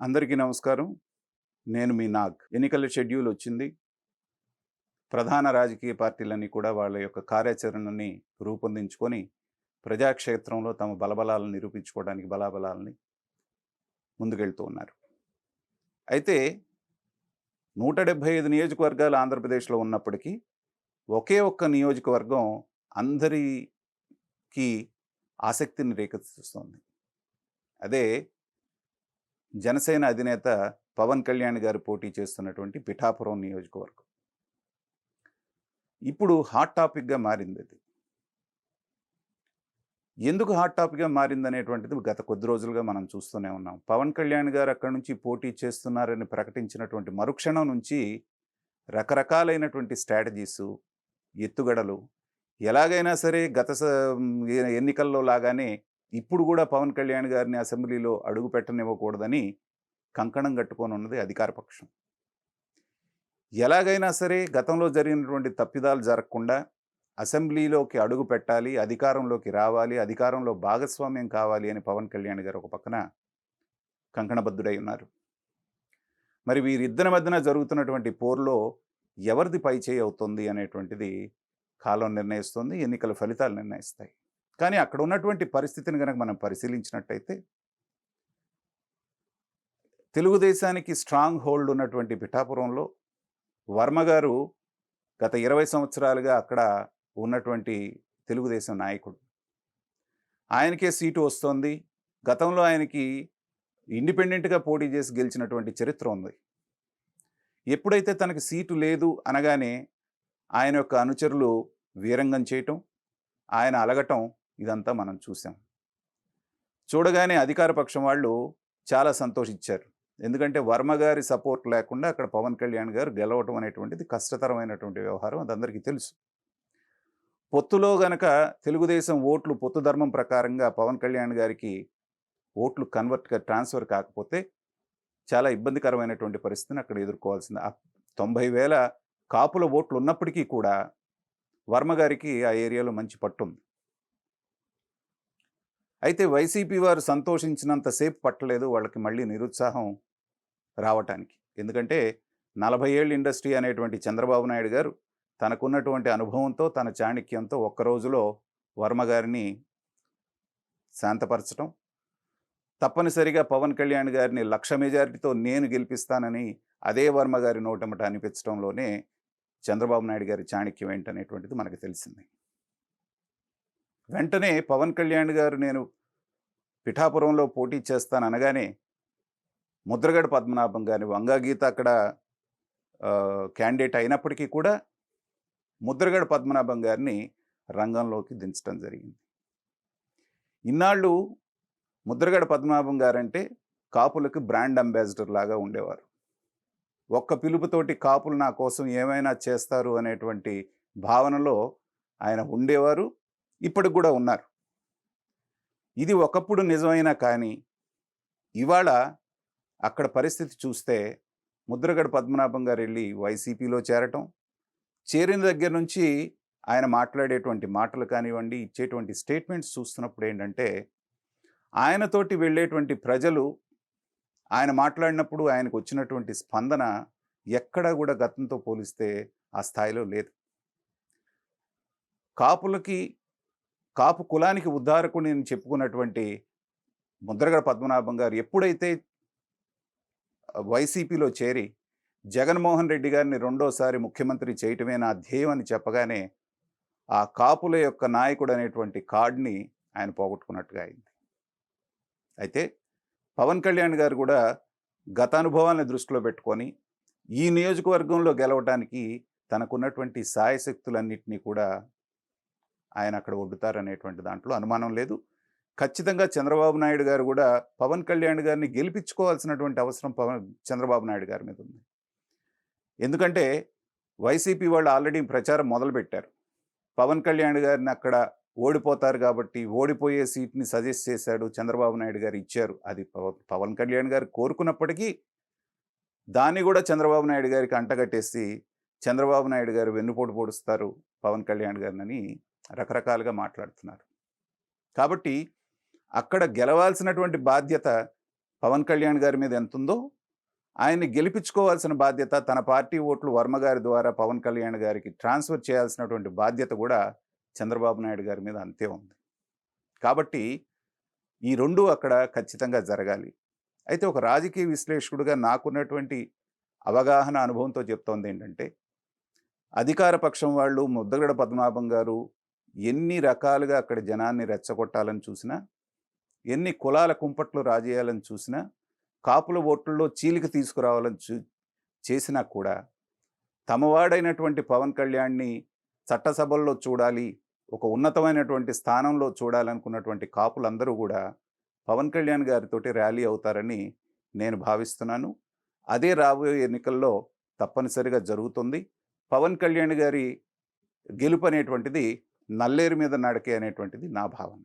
అందరికీ నమస్కారం. నేను మీ నాగ్. ఎన్నికల షెడ్యూల్ వచ్చింది. ప్రధాన రాజకీయ పార్టీలన్నీ కూడా వాళ్ళ యొక్క కార్యాచరణని రూపొందించుకొని, ప్రజాక్షేత్రంలో తమ బలబలాలను నిరూపించుకోవడానికి బలాబలాలని ముందుకెళ్తూ ఉన్నారు. అయితే 175 నియోజకవర్గాలు ఆంధ్రప్రదేశ్‌లో ఉన్నప్పటికీ, ఒకే ఒక్క నియోజకవర్గం అందరికీ ఆసక్తిని రేకెత్తిస్తోంది. అదే జనసేన అధినేత పవన్ కళ్యాణ్ గారు పోటీ చేస్తున్నటువంటి పిఠాపురం నియోజకవర్గం. ఇప్పుడు హాట్ టాపిక్‌గా మారిందది. ఎందుకు హాట్ టాపిక్‌గా మారిందనేటువంటిది గత కొద్ది రోజులుగా మనం చూస్తూనే ఉన్నాం. పవన్ కళ్యాణ్ గారు అక్కడి నుంచి పోటీ చేస్తున్నారని ప్రకటించినటువంటి మరుక్షణం నుంచి రకరకాలైనటువంటి స్ట్రాటజీసు, ఎత్తుగడలు ఎలాగైనా సరే ఎన్నికల్లో లాగానే ఇప్పుడు కూడా పవన్ కళ్యాణ్ గారిని అసెంబ్లీలో అడుగు పెట్టనివ్వకూడదని కంకణం కట్టుకొనున్నది అధికార పక్షం. ఎలాగైనా సరే గతంలో జరిగినటువంటి తప్పిదాలు జరగకుండా అసెంబ్లీలోకి అడుగు పెట్టాలి, అధికారంలోకి రావాలి, అధికారంలో భాగస్వామ్యం కావాలి అని పవన్ కళ్యాణ్ గారు ఒక పక్కన కంకణబద్ధుడై ఉన్నారు. మరి వీరిద్దరి మధ్యన జరుగుతున్నటువంటి పోరులో ఎవరిది పైచేయి అవుతుంది అనేటువంటిది కాలం నిర్ణయిస్తుంది, ఎన్నికల ఫలితాలు నిర్ణయిస్తాయి. కానీ అక్కడ ఉన్నటువంటి పరిస్థితిని గనక మనం పరిశీలించినట్టయితే తెలుగుదేశానికి స్ట్రాంగ్ హోల్డ్ ఉన్నటువంటి పిఠాపురంలో వర్మ గారు గత 20 సంవత్సరాలుగా అక్కడ ఉన్నటువంటి తెలుగుదేశం నాయకుడు. ఆయనకే సీటు వస్తోంది. గతంలో ఆయనకి ఇండిపెండెంట్‌గా పోటీ చేసి గెలిచినటువంటి చరిత్ర ఉంది. ఎప్పుడైతే తనకి సీటు లేదు అనగానే ఆయన యొక్క అనుచరులు వీరంగం చేయటం, ఆయన అలగటం ఇదంతా మనం చూసాం. చూడగానే అధికార పక్షం వాళ్ళు చాలా సంతోషించారు. ఎందుకంటే వర్మ గారి సపోర్ట్ లేకుండా అక్కడ పవన్ కళ్యాణ్ గారు గెలవటం అనేటువంటిది కష్టతరమైనటువంటి వ్యవహారం. అది అందరికీ తెలుసు. పొత్తులో గనక తెలుగుదేశం ఓట్లు పొత్తు ధర్మం ప్రకారంగా పవన్ కళ్యాణ్ గారికి ఓట్లు ట్రాన్స్ఫర్ కాకపోతే చాలా ఇబ్బందికరమైనటువంటి పరిస్థితిని అక్కడ ఎదుర్కోవాల్సింది. 90,000 కాపుల ఓట్లు ఉన్నప్పటికీ కూడా వర్మ గారికి ఆ ఏరియాలో మంచి పట్టుంది. అయితే వైసీపీ వారు సంతోషించినంత సేపు పట్టలేదు వాళ్ళకి మళ్ళీ నిరుత్సాహం రావటానికి. ఎందుకంటే 40 ఏళ్ళ ఇండస్ట్రీ అనేటువంటి చంద్రబాబు నాయుడు గారు తనకున్నటువంటి అనుభవంతో, తన చాణక్యంతో ఒక్క రోజులో వర్మ గారిని శాంతపరచటం, తప్పనిసరిగా పవన్ కళ్యాణ్ గారిని 1,00,000 మెజారిటీతో నేను గెలిపిస్తానని అదే వర్మ గారి నోటమట అనిపించడంలోనే చంద్రబాబు నాయుడు గారి చాణక్యం ఏంటనేటువంటిది మనకు తెలిసింది. వెంటనే పవన్ కళ్యాణ్ గారు నేను పిఠాపురంలో పోటీ చేస్తాననగానే ముద్రగడ పద్మనాభం గారిని, వంగా గీత అక్కడ క్యాండిడేట్ అయినప్పటికీ కూడా ముద్రగడ పద్మనాభం గారిని రంగంలోకి దించడం జరిగింది. ఇన్నాళ్ళు ముద్రగడ పద్మనాభం గారంటే కాపులకు బ్రాండ్ అంబాసిడర్ లాగా ఉండేవారు. ఒక్క పిలుపుతోటి కాపులు నా కోసం ఏమైనా చేస్తారు అనేటువంటి భావనలో ఆయన ఉండేవారు. ఇప్పటికి కూడా ఉన్నారు. ఇది ఒకప్పుడు నిజమైనా కానీ ఇవాళ అక్కడ పరిస్థితి చూస్తే ముద్రగడ పద్మనాభం గారు వెళ్ళి వైసీపీలో చేరటం, చేరిన దగ్గర నుంచి ఆయన మాట్లాడేటువంటి మాటలు కానివ్వండి, ఇచ్చేటువంటి స్టేట్మెంట్స్ చూస్తున్నప్పుడు ఏంటంటే ఆయనతోటి వెళ్ళేటువంటి ప్రజలు ఆయన మాట్లాడినప్పుడు ఆయనకు వచ్చినటువంటి స్పందన ఎక్కడా కూడా గతంతో పోలిస్తే ఆ స్థాయిలో లేదు. కాపు కులానికి ఉద్ధారకుడిని అని చెప్పుకున్నటువంటి ముద్రగడ పద్మనాభం గారు ఎప్పుడైతే వైసీపీలో చేరి జగన్మోహన్ రెడ్డి గారిని రెండోసారి ముఖ్యమంత్రి చేయటమే నా ధ్యేయం అని చెప్పగానే ఆ కాపుల యొక్క నాయకుడు అనేటువంటి కార్డ్ని ఆయన పోగొట్టుకున్నట్టుగా అయింది. అయితే పవన్ కళ్యాణ్ గారు కూడా గత అనుభవాన్ని దృష్టిలో పెట్టుకొని ఈ నియోజకవర్గంలో గెలవడానికి తనకున్నటువంటి సాయశక్తులన్నింటినీ కూడా ఆయన అక్కడ ఒడ్డుతారనేటువంటి దాంట్లో అనుమానం లేదు. ఖచ్చితంగా చంద్రబాబు నాయుడు గారు కూడా పవన్ కళ్యాణ్ గారిని గెలిపించుకోవాల్సినటువంటి అవసరం చంద్రబాబు నాయుడు గారి మీద ఉంది. ఎందుకంటే వైసీపీ వాళ్ళు ఆల్రెడీ ప్రచారం మొదలుపెట్టారు. పవన్ కళ్యాణ్ గారిని అక్కడ ఓడిపోతారు కాబట్టి ఓడిపోయే సీట్ని సజెస్ట్ చేశాడు, చంద్రబాబు నాయుడు గారు ఇచ్చారు. అది పవన్ కళ్యాణ్ గారు కోరుకున్నప్పటికీ దాన్ని కూడా చంద్రబాబు నాయుడు గారికి అంటగట్టేసి చంద్రబాబు నాయుడు గారు వెన్నుపోటు పొడుస్తారు పవన్ కళ్యాణ్ గారిని రకరకాలుగా మాట్లాడుతున్నారు. కాబట్టి అక్కడ గెలవాల్సినటువంటి బాధ్యత పవన్ కళ్యాణ్ గారి మీద ఎంతుందో ఆయన్ని గెలిపించుకోవాల్సిన బాధ్యత తన పార్టీ ఓట్లు వర్మ గారి ద్వారా పవన్ కళ్యాణ్ గారికి ట్రాన్స్ఫర్ చేయాల్సినటువంటి బాధ్యత కూడా చంద్రబాబు నాయుడు గారి మీద అంతే ఉంది. కాబట్టి ఈ 2 అక్కడ ఖచ్చితంగా జరగాలి. అయితే ఒక రాజకీయ విశ్లేషకుడిగా నాకున్నటువంటి అవగాహన, అనుభవంతో చెప్తోందేంటంటే, అధికార పక్షం వాళ్ళు ముద్దగడ పద్మనాభం గారు ఎన్ని రకాలుగా అక్కడ జనాన్ని రెచ్చగొట్టాలని చూసినా, ఎన్ని కులాల కుంపట్లు రాజేయాలని చూసినా, కాపుల ఓట్లలో చీలిక తీసుకురావాలని చేసినా కూడా తమవాడైనటువంటి పవన్ కళ్యాణ్‌ని చట్టసభల్లో చూడాలి, ఒక ఉన్నతమైనటువంటి స్థానంలో చూడాలనుకున్నటువంటి కాపులందరూ గూడా పవన్ కళ్యాణ్ గారితోటి ర్యాలీ అవుతారని నేను భావిస్తున్నాను. అదే రాబోయే ఎన్నికల్లో తప్పనిసరిగా జరుగుతుంది. పవన్ కళ్యాణ్ గారి గెలుపనేటువంటిది నల్లేరు మీద నడకే అనేటువంటిది నా భావన.